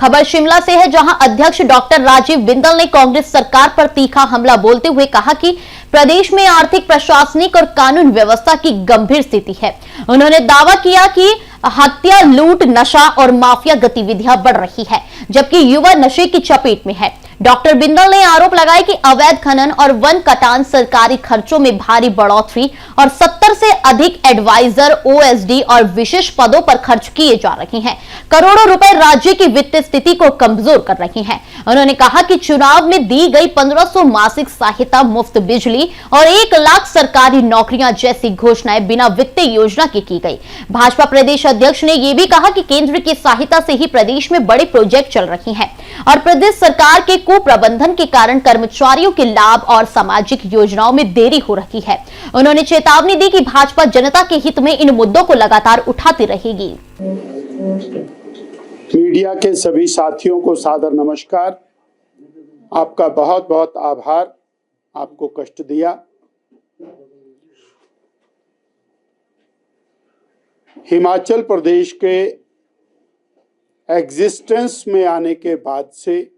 खबर शिमला से है, जहां अध्यक्ष डॉक्टर राजीव बिंदल ने कांग्रेस सरकार पर तीखा हमला बोलते हुए कहा कि प्रदेश में आर्थिक, प्रशासनिक और कानून व्यवस्था की गंभीर स्थिति है। उन्होंने दावा किया कि हत्या, लूट, नशा और माफिया गतिविधियां बढ़ रही है, जबकि युवा नशे की चपेट में है। डॉक्टर बिंदल ने आरोप लगाया कि अवैध खनन और वन कटान सरकारी खर्चों में भारी बढ़ोतरी और 70 से अधिक एडवाइजर, ओएसडी और विशेष पदों पर खर्च किए जा रहे हैं। करोड़ों रुपए राज्य की वित्तीय स्थिति को कमजोर कर रहे हैं। उन्होंने कहा कि चुनाव में दी गई 1500 मासिक सहायता, मुफ्त बिजली और 1 लाख सरकारी नौकरियां जैसी घोषणाएं बिना वित्तीय योजना की गई। भाजपा प्रदेश अध्यक्ष ने यह भी कहा कि केंद्र की सहायता से ही प्रदेश में बड़े प्रोजेक्ट चल रहे हैं और प्रदेश सरकार के कुप्रबंधन के कारण कर्मचारियों के लाभ और सामाजिक योजनाओं में देरी हो रही है। उन्होंने चेतावनी दी कि भाजपा जनता के हित में इन मुद्दों को लगातार उठाती रहेगी। मीडिया के सभी साथियों को सादर नमस्कार। आपका बहुत बहुत आभार, आपको कष्ट दिया। हिमाचल प्रदेश के एग्जिस्टेंस में आने के बाद से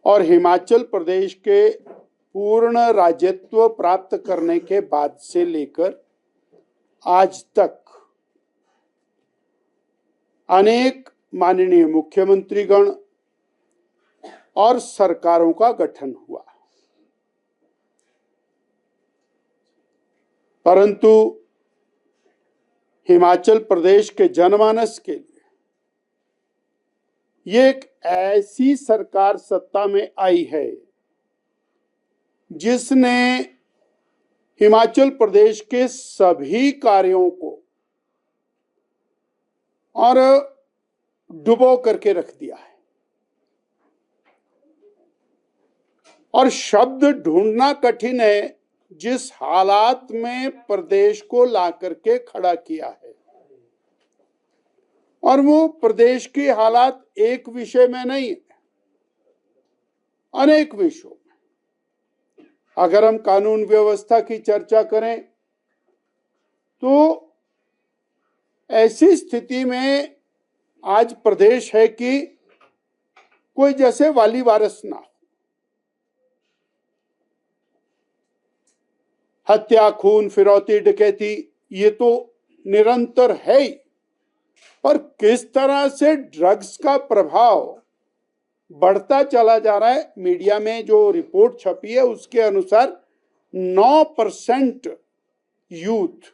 और हिमाचल प्रदेश के पूर्ण राज्यत्व प्राप्त करने के बाद से लेकर आज तक अनेक माननीय मुख्यमंत्रीगण और सरकारों का गठन हुआ, परंतु हिमाचल प्रदेश के जनमानस के लिए ये एक ऐसी सरकार सत्ता में आई है जिसने हिमाचल प्रदेश के सभी कार्यों को और डुबो करके रख दिया है। और शब्द ढूंढना कठिन है जिस हालात में प्रदेश को ला करके खड़ा किया है। और वो प्रदेश की हालात एक विषय में नहीं है, अनेक विषयों में। अगर हम कानून व्यवस्था की चर्चा करें तो ऐसी स्थिति में आज प्रदेश है कि कोई जैसे वाली वारस ना हो। हत्या, खून, फिरौती, डकैती ये तो निरंतर है ही, पर किस तरह से ड्रग्स का प्रभाव बढ़ता चला जा रहा है। मीडिया में जो रिपोर्ट छपी है उसके अनुसार 9% यूथ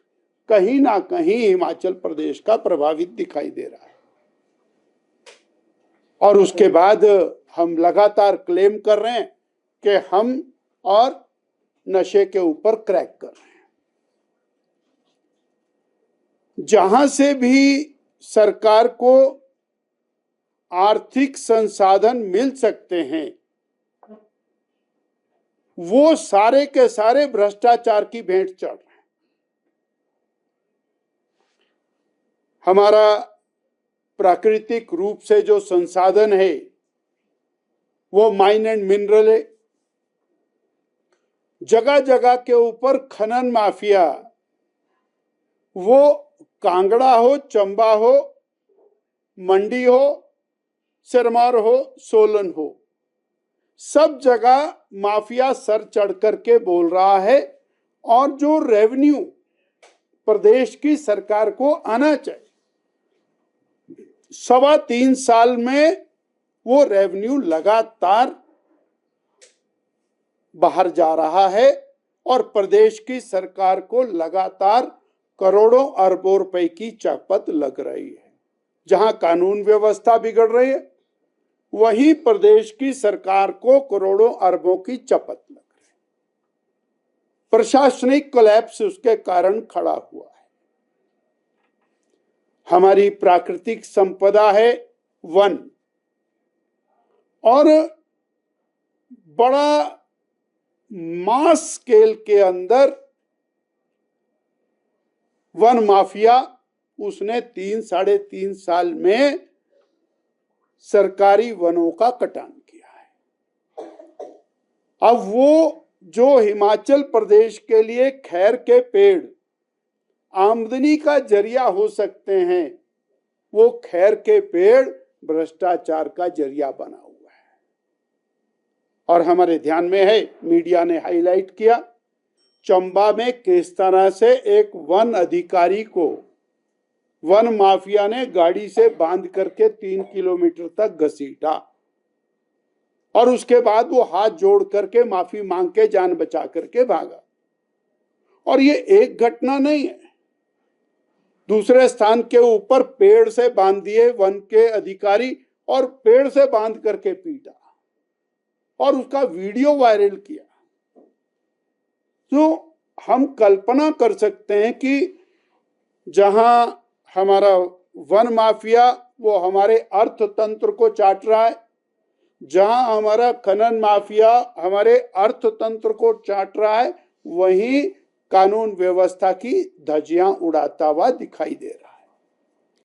कहीं ना कहीं हिमाचल प्रदेश का प्रभावित दिखाई दे रहा है। और उसके बाद हम लगातार क्लेम कर रहे हैं कि हम और नशे के ऊपर क्रैक कर रहे हैं। जहां से भी सरकार को आर्थिक संसाधन मिल सकते हैं वो सारे के सारे भ्रष्टाचार की भेंट चढ़ रहे हैं। हमारा प्राकृतिक रूप से जो संसाधन है वो माइन एंड मिनरल है। जगह जगह के ऊपर खनन माफिया, वो कांगड़ा हो, चंबा हो, मंडी हो, सिरमौर हो, सोलन हो, सब जगह माफिया सर चढ़ करके बोल रहा है। और जो रेवेन्यू प्रदेश की सरकार को आना चाहिए, 3.25 साल में वो रेवेन्यू लगातार बाहर जा रहा है और प्रदेश की सरकार को लगातार करोड़ों अरबों रुपए की चपत लग रही है। जहां कानून व्यवस्था बिगड़ रही है वहीं प्रदेश की सरकार को करोड़ों अरबों की चपत लग रही है। प्रशासनिक कोलैप्स उसके कारण खड़ा हुआ है। हमारी प्राकृतिक संपदा है वन, और बड़ा मास स्केल के अंदर वन माफिया उसने 3-3.5 साल में सरकारी वनों का कटान किया है। अब वो जो हिमाचल प्रदेश के लिए खैर के पेड़ आमदनी का जरिया हो सकते हैं, वो खैर के पेड़ भ्रष्टाचार का जरिया बना हुआ है। और हमारे ध्यान में है, मीडिया ने हाईलाइट किया, चंबा में किस तरह से एक वन अधिकारी को वन माफिया ने गाड़ी से बांध करके 3 किलोमीटर तक घसीटा और उसके बाद वो हाथ जोड़ करके माफी मांग के जान बचा करके भागा। और ये एक घटना नहीं है, दूसरे स्थान के ऊपर पेड़ से बांध दिए वन के अधिकारी और पेड़ से बांध करके पीटा और उसका वीडियो वायरल किया। तो हम कल्पना कर सकते हैं कि जहां हमारा वन माफिया वो हमारे अर्थतंत्र को चाट रहा है, जहां हमारा खनन माफिया हमारे अर्थतंत्र को चाट रहा है, वहीं कानून व्यवस्था की धज्जियां उड़ाता हुआ दिखाई दे रहा है।